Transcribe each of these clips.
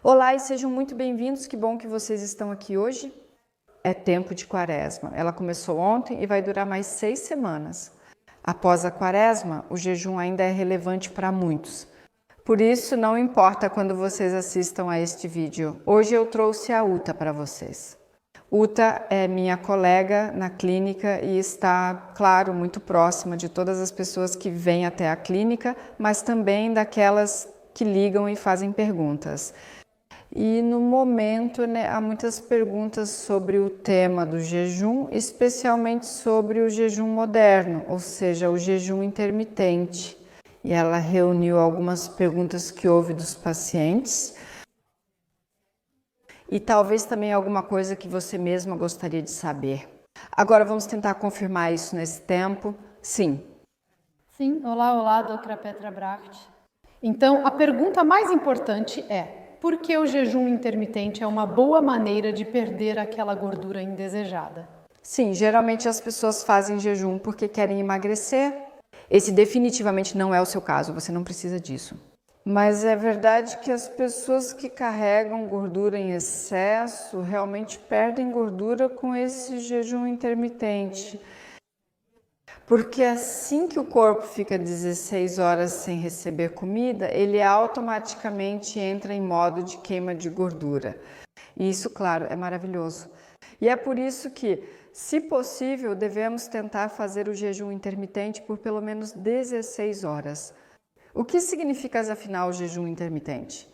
Olá e sejam muito bem-vindos, que bom que vocês estão aqui hoje. É tempo de quaresma, ela começou ontem e vai durar mais 6 semanas. Após a quaresma, o jejum ainda é relevante para muitos. Por isso, não importa quando vocês assistam a este vídeo, hoje eu trouxe a Uta para vocês. Uta é minha colega na clínica e está, claro, muito próxima de todas as pessoas que vêm até a clínica, mas também daquelas que ligam e fazem perguntas. E no momento, há muitas perguntas sobre o tema do jejum, especialmente sobre o jejum moderno, ou seja, o jejum intermitente. E ela reuniu algumas perguntas que houve dos pacientes e talvez também alguma coisa que você mesma gostaria de saber. Agora vamos tentar confirmar isso nesse tempo. Sim. Sim, olá, doutora Petra Bracht. Então, a pergunta mais importante é: por que o jejum intermitente é uma boa maneira de perder aquela gordura indesejada? Sim, geralmente as pessoas fazem jejum porque querem emagrecer. Esse definitivamente não é o seu caso, você não precisa disso. Mas é verdade que as pessoas que carregam gordura em excesso realmente perdem gordura com esse jejum intermitente. Porque assim que o corpo fica 16 horas sem receber comida, ele automaticamente entra em modo de queima de gordura. E isso, claro, é maravilhoso. E é por isso que, se possível, devemos tentar fazer o jejum intermitente por pelo menos 16 horas. O que significa, afinal, o jejum intermitente?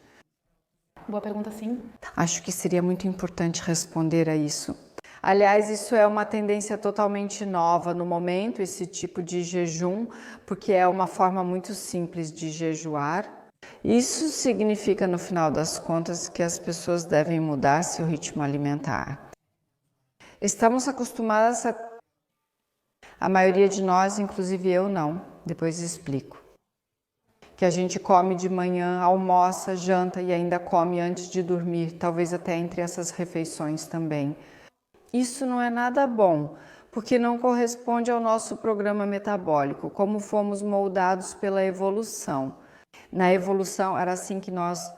Boa pergunta, sim. Acho que seria muito importante responder a isso. Aliás, isso é uma tendência totalmente nova no momento, esse tipo de jejum, porque é uma forma muito simples de jejuar. Isso significa, no final das contas, que as pessoas devem mudar seu ritmo alimentar. Estamos acostumadas a maioria de nós, inclusive eu não, depois explico. Que a gente come de manhã, almoça, janta e ainda come antes de dormir, talvez até entre essas refeições também. Isso não é nada bom, porque não corresponde ao nosso programa metabólico, como fomos moldados pela evolução. Na evolução era assim que nós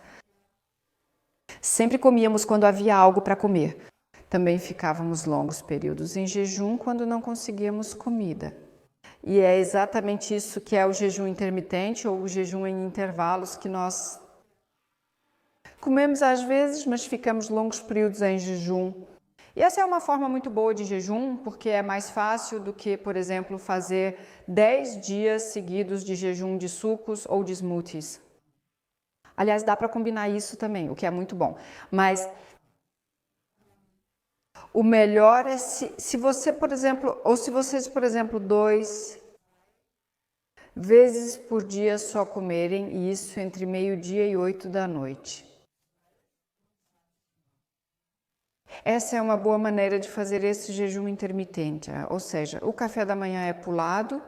sempre comíamos quando havia algo para comer. Também ficávamos longos períodos em jejum quando não conseguíamos comida. E é exatamente isso que é o jejum intermitente ou o jejum em intervalos, que nós comemos às vezes, mas ficamos longos períodos em jejum. E essa é uma forma muito boa de jejum, porque é mais fácil do que, por exemplo, fazer 10 dias seguidos de jejum de sucos ou de smoothies. Aliás, dá para combinar isso também, o que é muito bom. Mas o melhor é se você, por exemplo, ou se vocês, por exemplo, 2 vezes por dia só comerem, e isso entre meio-dia e 8 da noite. Essa é uma boa maneira de fazer esse jejum intermitente, ou seja, o café da manhã é pulado.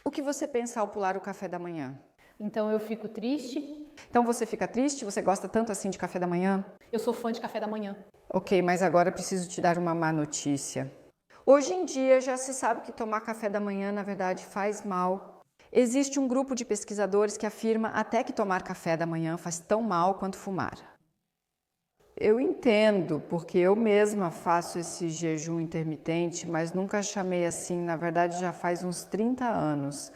O que você pensa ao pular o café da manhã? Então eu fico triste. Então você fica triste? Você gosta tanto assim de café da manhã? Eu sou fã de café da manhã. Ok, mas agora preciso te dar uma má notícia. Hoje em dia já se sabe que tomar café da manhã, na verdade, faz mal. Existe um grupo de pesquisadores que afirma até que tomar café da manhã faz tão mal quanto fumar. Eu entendo, porque eu mesma faço esse jejum intermitente, mas nunca chamei assim, na verdade já faz uns 30 anos.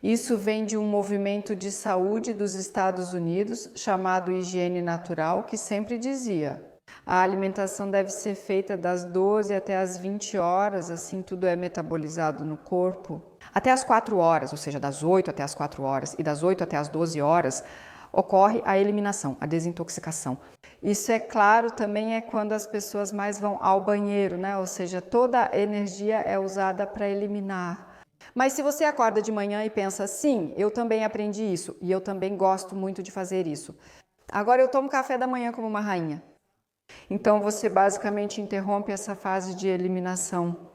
Isso vem de um movimento de saúde dos Estados Unidos chamado Higiene Natural, que sempre dizia: a alimentação deve ser feita das 12 até as 20 horas, assim tudo é metabolizado no corpo. Até as 4 horas, ou seja, das 8 até as 4 horas e das 8 até as 12 horas, ocorre a eliminação, a desintoxicação. Isso, é claro, também é quando as pessoas mais vão ao banheiro, né? Ou seja, toda a energia é usada para eliminar. Mas se você acorda de manhã e pensa, sim, eu também aprendi isso e eu também gosto muito de fazer isso. Agora eu tomo café da manhã como uma rainha. Então você basicamente interrompe essa fase de eliminação.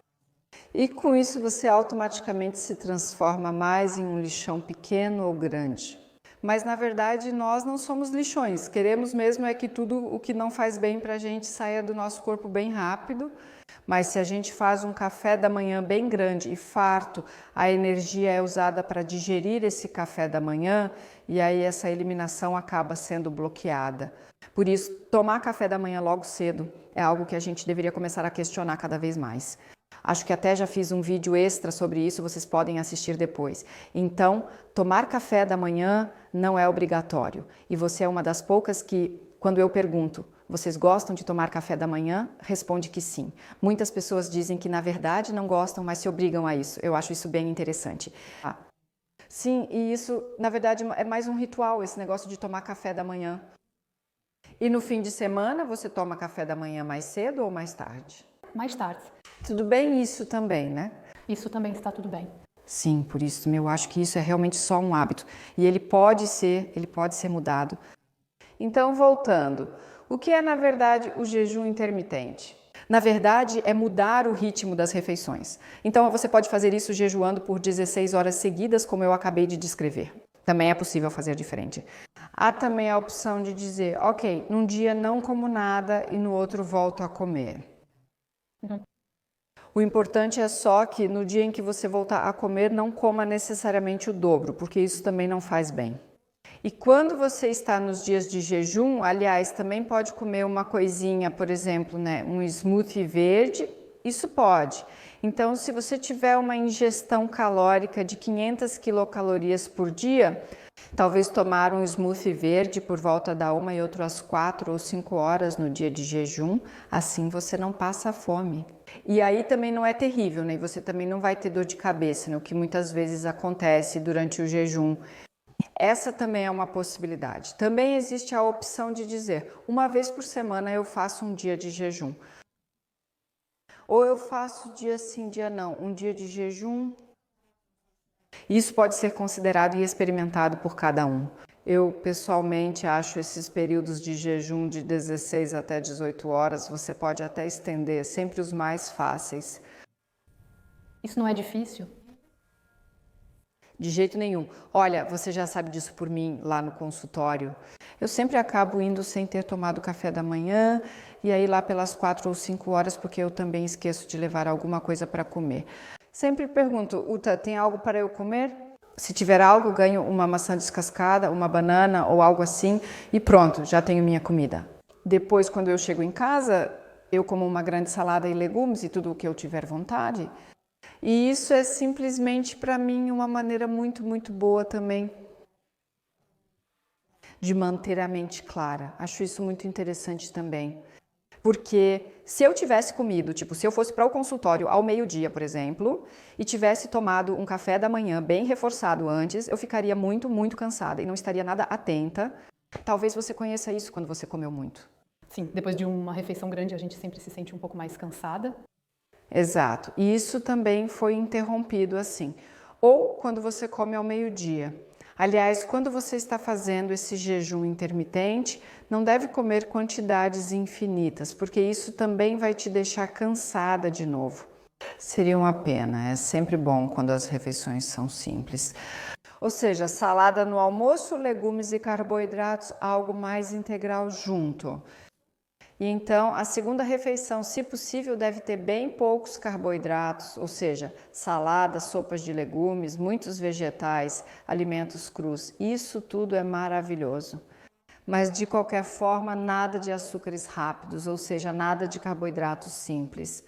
E com isso você automaticamente se transforma mais em um lixão pequeno ou grande. Mas na verdade nós não somos lixões, queremos mesmo é que tudo o que não faz bem para a gente saia do nosso corpo bem rápido. Mas se a gente faz um café da manhã bem grande e farto, a energia é usada para digerir esse café da manhã e aí essa eliminação acaba sendo bloqueada. Por isso, tomar café da manhã logo cedo é algo que a gente deveria começar a questionar cada vez mais. Acho que até já fiz um vídeo extra sobre isso, vocês podem assistir depois. Então, tomar café da manhã não é obrigatório. E você é uma das poucas que, quando eu pergunto, vocês gostam de tomar café da manhã? Responde que sim. Muitas pessoas dizem que na verdade não gostam, mas se obrigam a isso. Eu acho isso bem interessante. Sim, e isso na verdade é mais um ritual, esse negócio de tomar café da manhã. E no fim de semana você toma café da manhã mais cedo ou mais tarde? Mais tarde. Tudo bem isso também, né? Isso também está tudo bem. Sim, por isso eu acho que isso é realmente só um hábito. E ele pode ser mudado. Então, voltando, o que é na verdade o jejum intermitente? Na verdade, é mudar o ritmo das refeições. Então, você pode fazer isso jejuando por 16 horas seguidas, como eu acabei de descrever. Também é possível fazer diferente. Há também a opção de dizer, ok, num dia não como nada e no outro volto a comer. O importante é só que no dia em que você voltar a comer, não coma necessariamente o dobro, porque isso também não faz bem. E quando você está nos dias de jejum, aliás, também pode comer uma coisinha, por exemplo, né, um smoothie verde, isso pode. Então, se você tiver uma ingestão calórica de 500 quilocalorias por dia, talvez tomar um smoothie verde por volta da 1 e outras 4 ou 5 horas no dia de jejum, assim você não passa fome. E aí também não é terrível, né? E você também não vai ter dor de cabeça, né? O que muitas vezes acontece durante o jejum. Essa também é uma possibilidade. Também existe a opção de dizer, uma vez por semana eu faço um dia de jejum. Ou eu faço dia sim, dia não, um dia de jejum. Isso pode ser considerado e experimentado por cada um. Eu, pessoalmente, acho esses períodos de jejum de 16 até 18 horas, você pode até estender, sempre os mais fáceis. Isso não é difícil? De jeito nenhum. Olha, você já sabe disso por mim lá no consultório. Eu sempre acabo indo sem ter tomado café da manhã e aí lá pelas 4 ou 5 horas, porque eu também esqueço de levar alguma coisa para comer. Sempre pergunto, Uta, tem algo para eu comer? Se tiver algo, ganho uma maçã descascada, uma banana ou algo assim e pronto, já tenho minha comida. Depois, quando eu chego em casa, eu como uma grande salada e legumes e tudo o que eu tiver vontade. E isso é simplesmente para mim uma maneira muito, muito boa também de manter a mente clara. Acho isso muito interessante também. Porque se eu tivesse comido, tipo, se eu fosse para o consultório ao meio-dia, por exemplo, e tivesse tomado um café da manhã bem reforçado antes, eu ficaria muito, muito cansada e não estaria nada atenta. Talvez você conheça isso quando você comeu muito. Sim, depois de uma refeição grande a gente sempre se sente um pouco mais cansada. Exato. E isso também foi interrompido assim. Ou quando você come ao meio-dia. Aliás, quando você está fazendo esse jejum intermitente, não deve comer quantidades infinitas, porque isso também vai te deixar cansada de novo. Seria uma pena, é sempre bom quando as refeições são simples. Ou seja, salada no almoço, legumes e carboidratos, algo mais integral junto. E então, a segunda refeição, se possível, deve ter bem poucos carboidratos, ou seja, saladas, sopas de legumes, muitos vegetais, alimentos crus. Isso tudo é maravilhoso. Mas, de qualquer forma, nada de açúcares rápidos, ou seja, nada de carboidratos simples.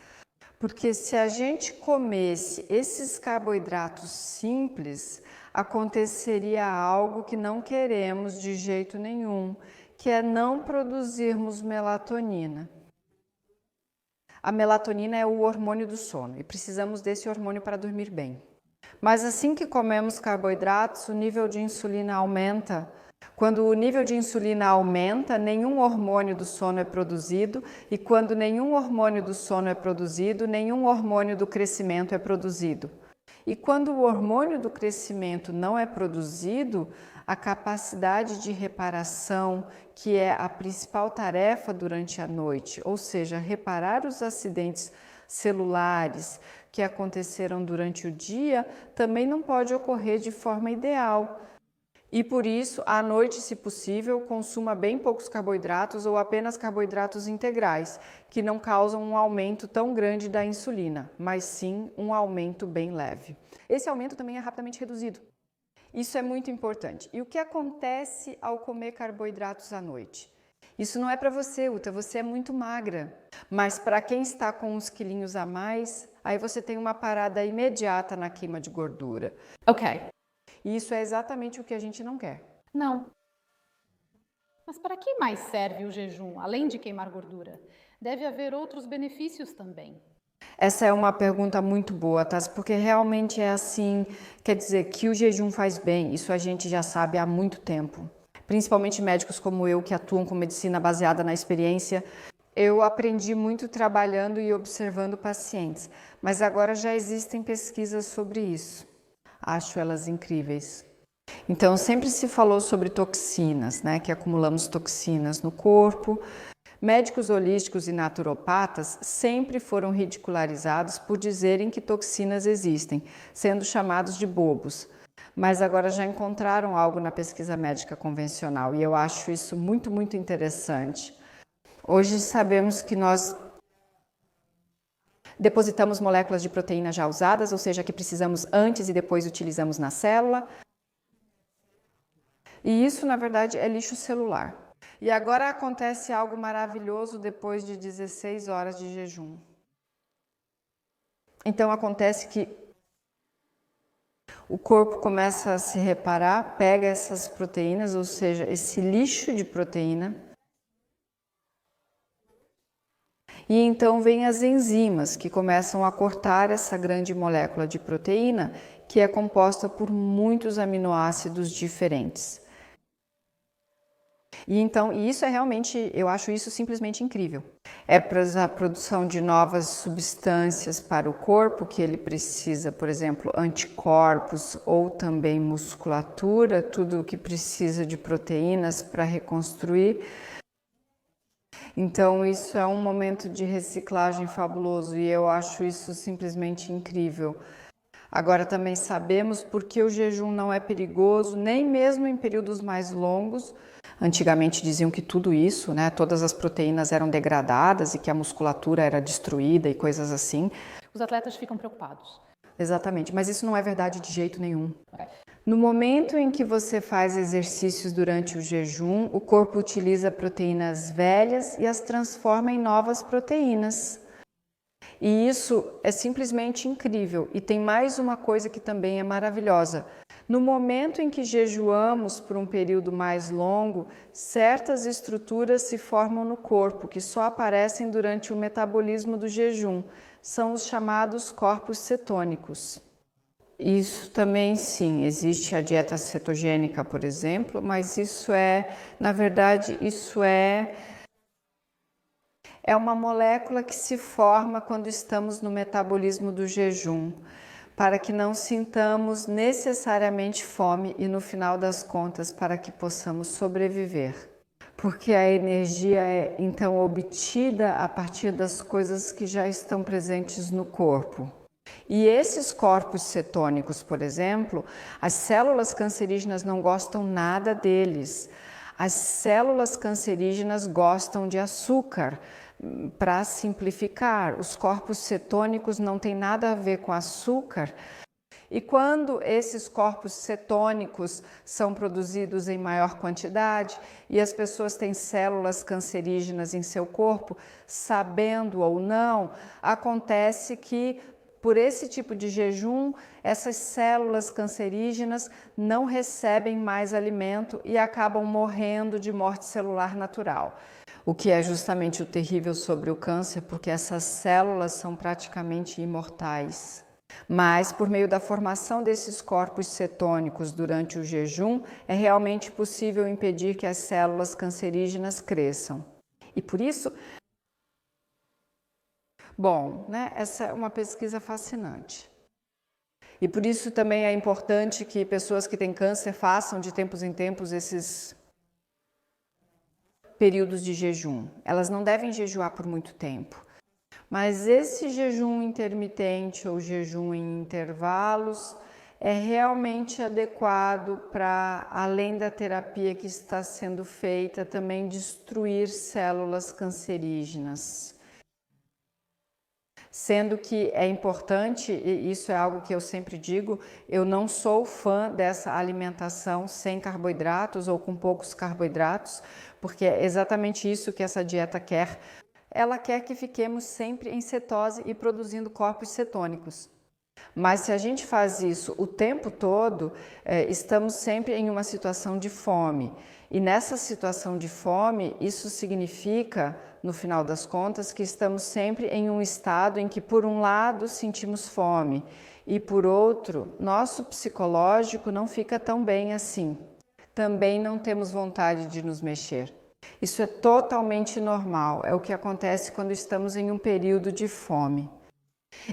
Porque se a gente comesse esses carboidratos simples, aconteceria algo que não queremos de jeito nenhum, que é não produzirmos melatonina. A melatonina é o hormônio do sono e precisamos desse hormônio para dormir bem. Mas assim que comemos carboidratos, o nível de insulina aumenta. Quando o nível de insulina aumenta, nenhum hormônio do sono é produzido, e quando nenhum hormônio do sono é produzido, nenhum hormônio do crescimento é produzido. E quando o hormônio do crescimento não é produzido, a capacidade de reparação, que é a principal tarefa durante a noite, ou seja, reparar os acidentes celulares que aconteceram durante o dia, também não pode ocorrer de forma ideal. E por isso, à noite, se possível, consuma bem poucos carboidratos ou apenas carboidratos integrais, que não causam um aumento tão grande da insulina, mas sim um aumento bem leve. Esse aumento também é rapidamente reduzido. Isso é muito importante. E o que acontece ao comer carboidratos à noite? Isso não é para você, Uta, você é muito magra. Mas para quem está com uns quilinhos a mais, aí você tem uma parada imediata na queima de gordura. Ok. E isso é exatamente o que a gente não quer. Não. Mas para que mais serve o jejum, além de queimar gordura? Deve haver outros benefícios também. Essa é uma pergunta muito boa, tá? Porque realmente é assim, quer dizer, que o jejum faz bem, isso a gente já sabe há muito tempo. Principalmente médicos como eu, que atuam com medicina baseada na experiência. Eu aprendi muito trabalhando e observando pacientes, mas agora já existem pesquisas sobre isso. Acho elas incríveis. Então, sempre se falou sobre toxinas, né? Que acumulamos toxinas no corpo. Médicos holísticos e naturopatas sempre foram ridicularizados por dizerem que toxinas existem, sendo chamados de bobos. Mas agora já encontraram algo na pesquisa médica convencional e eu acho isso muito, muito interessante. Hoje sabemos que nós depositamos moléculas de proteína já usadas, ou seja, que precisamos antes e depois utilizamos na célula. E isso, na verdade, é lixo celular. E agora acontece algo maravilhoso depois de 16 horas de jejum. Então acontece que o corpo começa a se reparar, pega essas proteínas, ou seja, esse lixo de proteína, e então vem as enzimas que começam a cortar essa grande molécula de proteína, que é composta por muitos aminoácidos diferentes. E então, isso é realmente, eu acho isso simplesmente incrível. É para a produção de novas substâncias para o corpo, que ele precisa, por exemplo, anticorpos ou também musculatura, tudo o que precisa de proteínas para reconstruir. Então, isso é um momento de reciclagem fabuloso e eu acho isso simplesmente incrível. Agora também sabemos porque o jejum não é perigoso, nem mesmo em períodos mais longos. Antigamente diziam que tudo isso, né, todas as proteínas eram degradadas e que a musculatura era destruída e coisas assim. Os atletas ficam preocupados. Exatamente, mas isso não é verdade de jeito nenhum. Okay. No momento em que você faz exercícios durante o jejum, o corpo utiliza proteínas velhas e as transforma em novas proteínas. E isso é simplesmente incrível. E tem mais uma coisa que também é maravilhosa. No momento em que jejuamos por um período mais longo, certas estruturas se formam no corpo que só aparecem durante o metabolismo do jejum. São os chamados corpos cetônicos. Isso também, sim, existe a dieta cetogênica, por exemplo, mas isso é, na verdade, isso é uma molécula que se forma quando estamos no metabolismo do jejum, para que não sintamos necessariamente fome e, no final das contas, para que possamos sobreviver. Porque a energia é, então, obtida a partir das coisas que já estão presentes no corpo. E esses corpos cetônicos, por exemplo, as células cancerígenas não gostam nada deles. As células cancerígenas gostam de açúcar. Para simplificar, os corpos cetônicos não têm nada a ver com açúcar. E quando esses corpos cetônicos são produzidos em maior quantidade e as pessoas têm células cancerígenas em seu corpo, sabendo ou não, acontece que por esse tipo de jejum, essas células cancerígenas não recebem mais alimento e acabam morrendo de morte celular natural. O que é justamente o terrível sobre o câncer, porque essas células são praticamente imortais. Mas, por meio da formação desses corpos cetônicos durante o jejum, é realmente possível impedir que as células cancerígenas cresçam. E por isso, bom, né, essa é uma pesquisa fascinante. E por isso também é importante que pessoas que têm câncer façam de tempos em tempos esses períodos de jejum. Elas não devem jejuar por muito tempo. Mas esse jejum intermitente ou jejum em intervalos é realmente adequado para, além da terapia que está sendo feita, também destruir células cancerígenas. Sendo que é importante, e isso é algo que eu sempre digo, eu não sou fã dessa alimentação sem carboidratos ou com poucos carboidratos, porque é exatamente isso que essa dieta quer. Ela quer que fiquemos sempre em cetose e produzindo corpos cetônicos. Mas se a gente faz isso o tempo todo, estamos sempre em uma situação de fome. E nessa situação de fome, isso significa, no final das contas, que estamos sempre em um estado em que, por um lado, sentimos fome e, por outro, nosso psicológico não fica tão bem assim. Também não temos vontade de nos mexer. Isso é totalmente normal, é o que acontece quando estamos em um período de fome.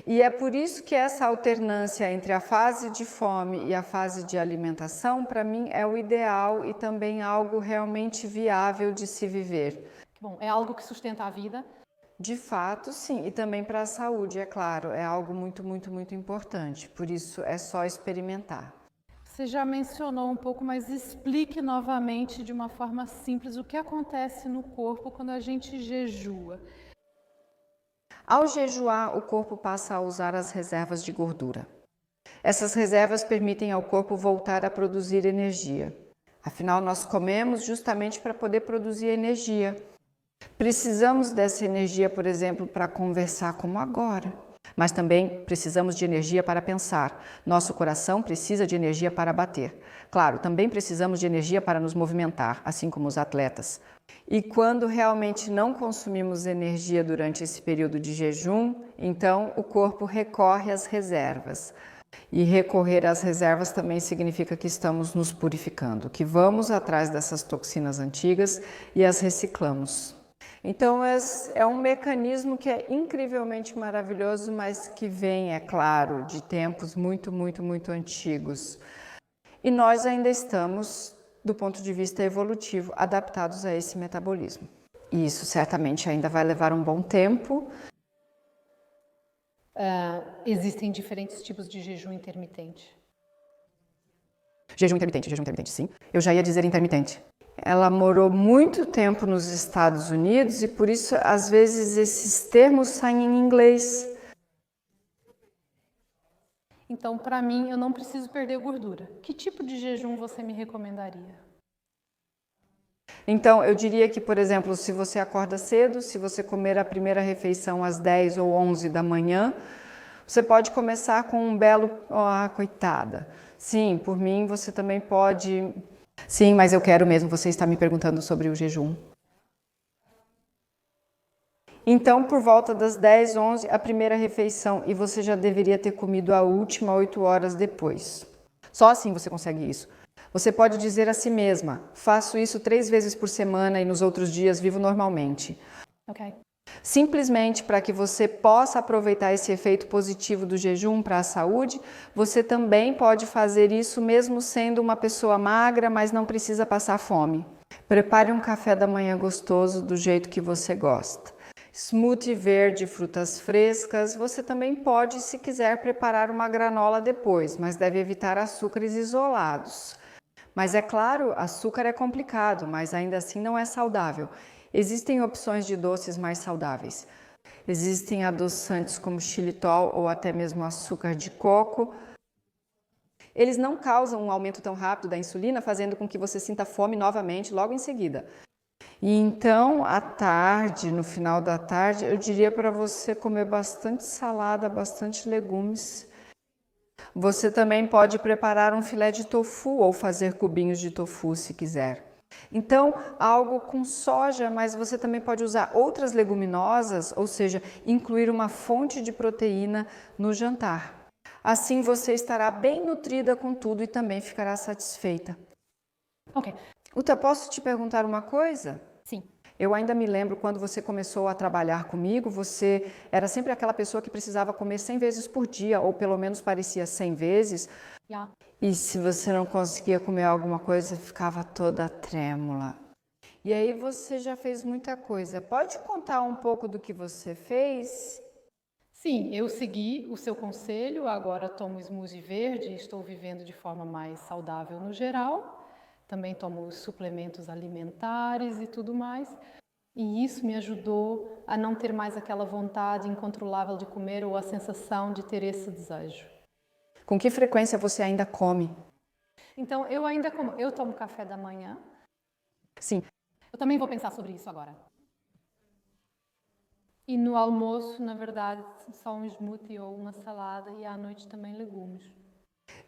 E é por isso que essa alternância entre a fase de fome e a fase de alimentação, para mim, é o ideal e também algo realmente viável de se viver. Bom, é algo que sustenta a vida? De fato, sim, e também para a saúde, é claro, é algo muito, muito, muito importante. Por isso, é só experimentar. Você já mencionou um pouco, mas explique novamente de uma forma simples o que acontece no corpo quando a gente jejua. Ao jejuar, o corpo passa a usar as reservas de gordura. Essas reservas permitem ao corpo voltar a produzir energia. Afinal, nós comemos justamente para poder produzir energia. Precisamos dessa energia, por exemplo, para conversar como agora. Mas também precisamos de energia para pensar. Nosso coração precisa de energia para bater. Claro, também precisamos de energia para nos movimentar, assim como os atletas. E quando realmente não consumimos energia durante esse período de jejum, então o corpo recorre às reservas. E recorrer às reservas também significa que estamos nos purificando, que vamos atrás dessas toxinas antigas e as reciclamos. Então é um mecanismo que é incrivelmente maravilhoso, mas que vem, é claro, de tempos muito, muito, muito antigos. E nós ainda estamos, do ponto de vista evolutivo, adaptados a esse metabolismo. E isso certamente ainda vai levar um bom tempo. Existem diferentes tipos de jejum intermitente. Jejum intermitente, sim. Eu já ia dizer intermitente. Ela morou muito tempo nos Estados Unidos e por isso, às vezes, esses termos saem em inglês. Então, para mim, eu não preciso perder gordura. Que tipo de jejum você me recomendaria? Então, eu diria que, por exemplo, se você acorda cedo, se você comer a primeira refeição às 10 ou 11 da manhã, você pode começar com um belo... coitada. Sim, por mim, você também pode... Sim, mas eu quero mesmo, você está me perguntando sobre o jejum. Então, por volta das 10, 11, a primeira refeição, e você já deveria ter comido a última 8 horas depois. Só assim você consegue isso. Você pode dizer a si mesma, faço isso 3 vezes por semana e nos outros dias vivo normalmente. Ok. Simplesmente para que você possa aproveitar esse efeito positivo do jejum para a saúde, você também pode fazer isso mesmo sendo uma pessoa magra, mas não precisa passar fome. Prepare um café da manhã gostoso do jeito que você gosta. Smoothie verde, frutas frescas. Você também pode, se quiser, preparar uma granola depois, mas deve evitar açúcares isolados. Mas é claro, açúcar é complicado, mas ainda assim não é saudável. Existem opções de doces mais saudáveis. Existem adoçantes como xilitol ou até mesmo açúcar de coco. Eles não causam um aumento tão rápido da insulina, fazendo com que você sinta fome novamente logo em seguida. E então, à tarde, no final da tarde, eu diria para você comer bastante salada, bastante legumes. Você também pode preparar um filé de tofu ou fazer cubinhos de tofu se quiser. Então, algo com soja, mas você também pode usar outras leguminosas, ou seja, incluir uma fonte de proteína no jantar. Assim você estará bem nutrida com tudo e também ficará satisfeita. Ok. Uta, posso te perguntar uma coisa? Sim. Eu ainda me lembro quando você começou a trabalhar comigo, você era sempre aquela pessoa que precisava comer 100 vezes por dia, ou pelo menos parecia 100 vezes. Yeah. E se você não conseguia comer alguma coisa, ficava toda trêmula. E aí você já fez muita coisa. Pode contar um pouco do que você fez? Sim, eu segui o seu conselho, agora tomo smoothie verde, estou vivendo de forma mais saudável no geral. Também tomo suplementos alimentares e tudo mais. E isso me ajudou a não ter mais aquela vontade incontrolável de comer ou a sensação de ter esse desejo. Com que frequência você ainda come? Então, eu ainda como. Eu tomo café da manhã. Sim. Eu também vou pensar sobre isso agora. E no almoço, na verdade, só um smoothie ou uma salada e à noite também legumes.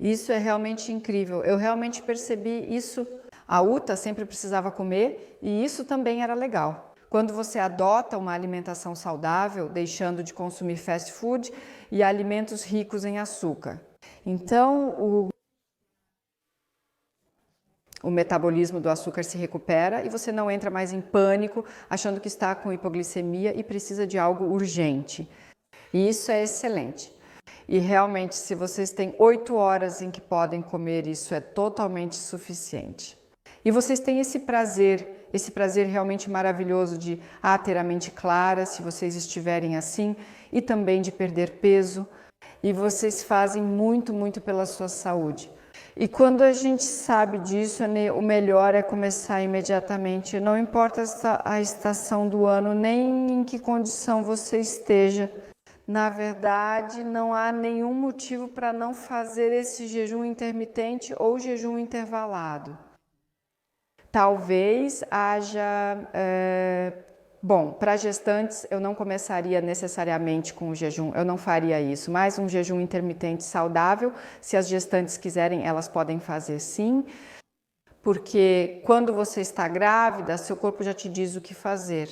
Isso é realmente incrível. Eu realmente percebi isso. A Uta sempre precisava comer e isso também era legal. Quando você adota uma alimentação saudável, deixando de consumir fast food e alimentos ricos em açúcar. Então, o metabolismo do açúcar se recupera e você não entra mais em pânico, achando que está com hipoglicemia e precisa de algo urgente. E isso é excelente. E realmente, se vocês têm 8 horas em que podem comer, isso é totalmente suficiente. E vocês têm esse prazer realmente maravilhoso de ter a mente clara, se vocês estiverem assim, e também de perder peso. E vocês fazem muito, muito pela sua saúde. E quando a gente sabe disso, o melhor é começar imediatamente. Não importa a estação do ano, nem em que condição você esteja. Na verdade, não há nenhum motivo para não fazer esse jejum intermitente ou jejum intervalado. Talvez haja... Bom, para gestantes eu não começaria necessariamente com o jejum, eu não faria isso, mas um jejum intermitente saudável, se as gestantes quiserem, elas podem fazer sim, porque quando você está grávida, seu corpo já te diz o que fazer.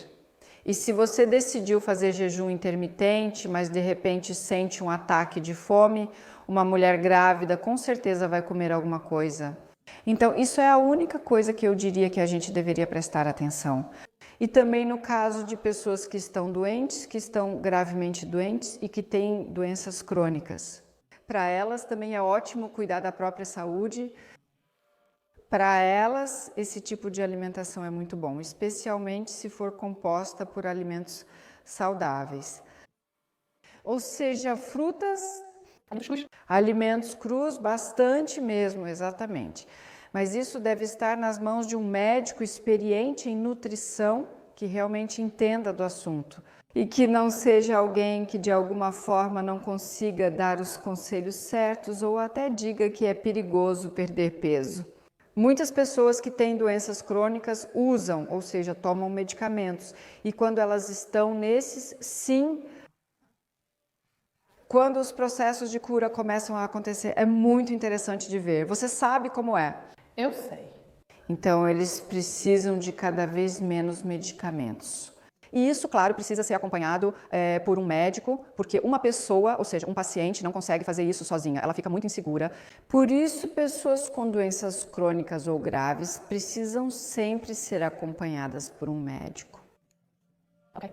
E se você decidiu fazer jejum intermitente, mas de repente sente um ataque de fome, uma mulher grávida com certeza vai comer alguma coisa. Então, isso é a única coisa que eu diria que a gente deveria prestar atenção. E também no caso de pessoas que estão doentes, que estão gravemente doentes e que têm doenças crônicas. Para elas também é ótimo cuidar da própria saúde. Para elas, esse tipo de alimentação é muito bom, especialmente se for composta por alimentos saudáveis. Ou seja, frutas, alimentos crus, bastante mesmo, exatamente. Mas isso deve estar nas mãos de um médico experiente em nutrição, que realmente entenda do assunto. E que não seja alguém que de alguma forma não consiga dar os conselhos certos ou até diga que é perigoso perder peso. Muitas pessoas que têm doenças crônicas usam, ou seja, tomam medicamentos. E quando elas estão nesses, sim, quando os processos de cura começam a acontecer, é muito interessante de ver. Você sabe como é? Eu sei. Então, eles precisam de cada vez menos medicamentos. E isso, claro, precisa ser acompanhado por um médico, porque uma pessoa, ou seja, um paciente, não consegue fazer isso sozinha, ela fica muito insegura. Por isso, pessoas com doenças crônicas ou graves precisam sempre ser acompanhadas por um médico. Okay.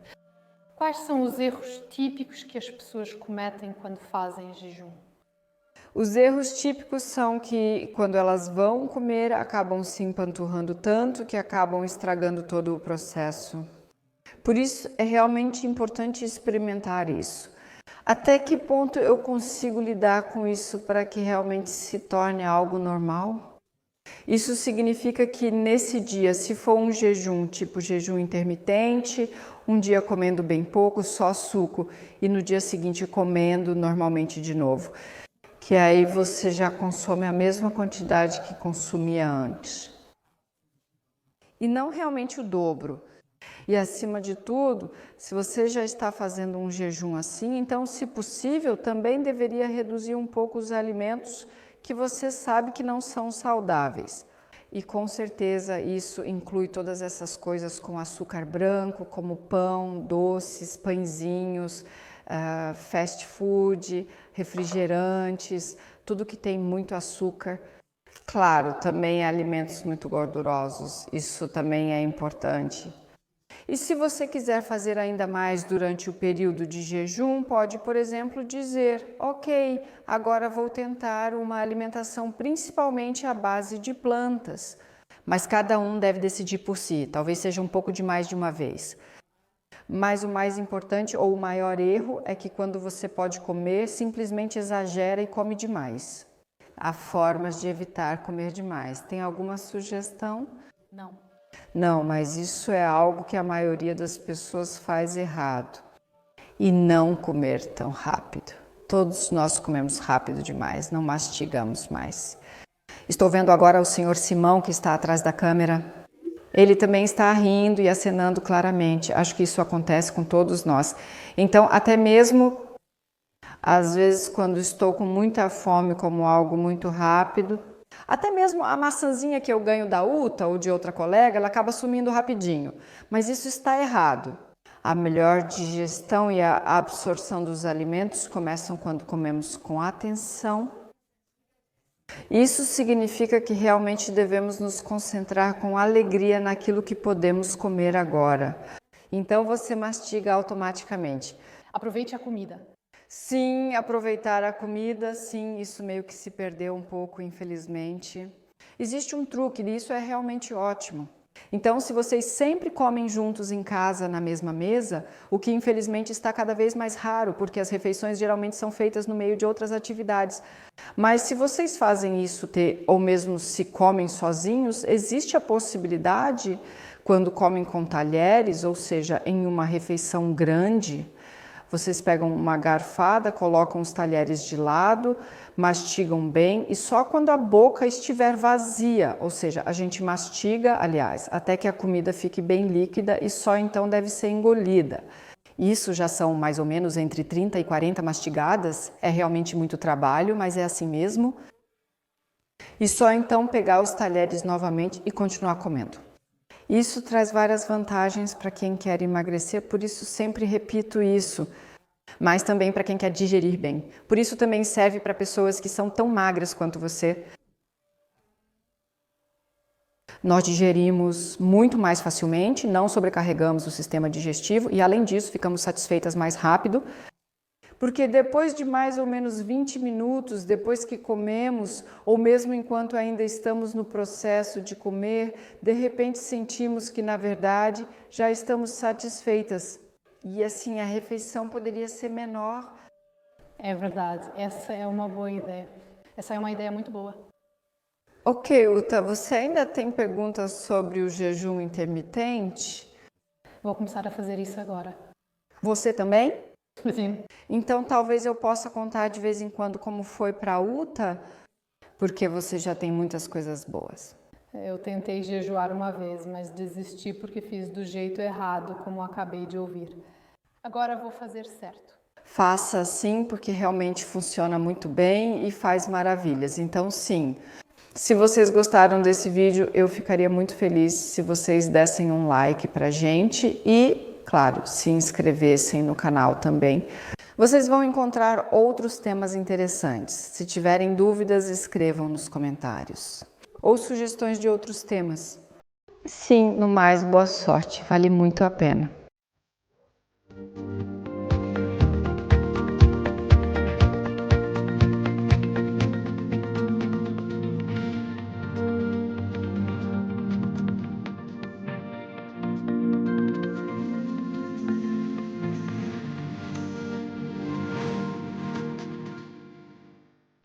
Quais são os erros típicos que as pessoas cometem quando fazem jejum? Os erros típicos são que, quando elas vão comer, acabam se empanturrando tanto que acabam estragando todo o processo. Por isso, é realmente importante experimentar isso. Até que ponto eu consigo lidar com isso para que realmente se torne algo normal? Isso significa que nesse dia, se for um jejum, tipo jejum intermitente, um dia comendo bem pouco, só suco, e no dia seguinte comendo normalmente de novo, que aí você já consome a mesma quantidade que consumia antes. E não realmente o dobro. E acima de tudo, se você já está fazendo um jejum assim, então, se possível, também deveria reduzir um pouco os alimentos que você sabe que não são saudáveis. E com certeza isso inclui todas essas coisas com açúcar branco, como pão, doces, pãezinhos, fast food, refrigerantes, tudo que tem muito açúcar. Claro, também alimentos muito gordurosos, isso também é importante. E se você quiser fazer ainda mais durante o período de jejum, pode, por exemplo, dizer: ok, agora vou tentar uma alimentação principalmente à base de plantas. Mas cada um deve decidir por si, talvez seja um pouco de mais de uma vez. Mas o mais importante ou o maior erro é que quando você pode comer, simplesmente exagera e come demais. Há formas de evitar comer demais. Tem alguma sugestão? Não. Não, mas isso é algo que a maioria das pessoas faz errado. E não comer tão rápido. Todos nós comemos rápido demais, não mastigamos mais. Estou vendo agora o senhor Simão, que está atrás da câmera. Ele também está rindo e acenando claramente. Acho que isso acontece com todos nós. Então, até mesmo, às vezes, quando estou com muita fome, como algo muito rápido, até mesmo a maçãzinha que eu ganho da Uta ou de outra colega, ela acaba sumindo rapidinho. Mas isso está errado. A melhor digestão e a absorção dos alimentos começam quando comemos com atenção. Isso significa que realmente devemos nos concentrar com alegria naquilo que podemos comer agora. Então você mastiga automaticamente. Aproveite a comida. Sim, aproveitar a comida, sim, isso meio que se perdeu um pouco, infelizmente. Existe um truque e isso é realmente ótimo. Então, se vocês sempre comem juntos em casa, na mesma mesa, o que infelizmente está cada vez mais raro, porque as refeições geralmente são feitas no meio de outras atividades. Mas se vocês fazem isso, ou mesmo se comem sozinhos, existe a possibilidade, quando comem com talheres, ou seja, em uma refeição grande, vocês pegam uma garfada, colocam os talheres de lado, mastigam bem e só quando a boca estiver vazia, ou seja, a gente mastiga, aliás, até que a comida fique bem líquida e só então deve ser engolida. Isso já são mais ou menos entre 30 e 40 mastigadas, é realmente muito trabalho, mas é assim mesmo. E só então pegar os talheres novamente e continuar comendo. Isso traz várias vantagens para quem quer emagrecer, por isso sempre repito isso, mas também para quem quer digerir bem. Por isso também serve para pessoas que são tão magras quanto você. Nós digerimos muito mais facilmente, não sobrecarregamos o sistema digestivo e, além disso, ficamos satisfeitas mais rápido. Porque depois de mais ou menos 20 minutos, depois que comemos, ou mesmo enquanto ainda estamos no processo de comer, de repente sentimos que, na verdade, já estamos satisfeitas. E assim, a refeição poderia ser menor. É verdade, essa é uma boa ideia. Essa é uma ideia muito boa. Ok, Uta, você ainda tem perguntas sobre o jejum intermitente? Vou começar a fazer isso agora. Você também? Sim. Então, talvez eu possa contar de vez em quando como foi para a Uta, porque você já tem muitas coisas boas. Eu tentei jejuar uma vez, mas desisti porque fiz do jeito errado, como acabei de ouvir. Agora vou fazer certo. Faça assim, porque realmente funciona muito bem e faz maravilhas. Então, sim, se vocês gostaram desse vídeo, eu ficaria muito feliz se vocês dessem um like pra gente e, claro, se inscrevessem no canal também. Vocês vão encontrar outros temas interessantes. Se tiverem dúvidas, escrevam nos comentários. Ou sugestões de outros temas. Sim, no mais, boa sorte. Vale muito a pena.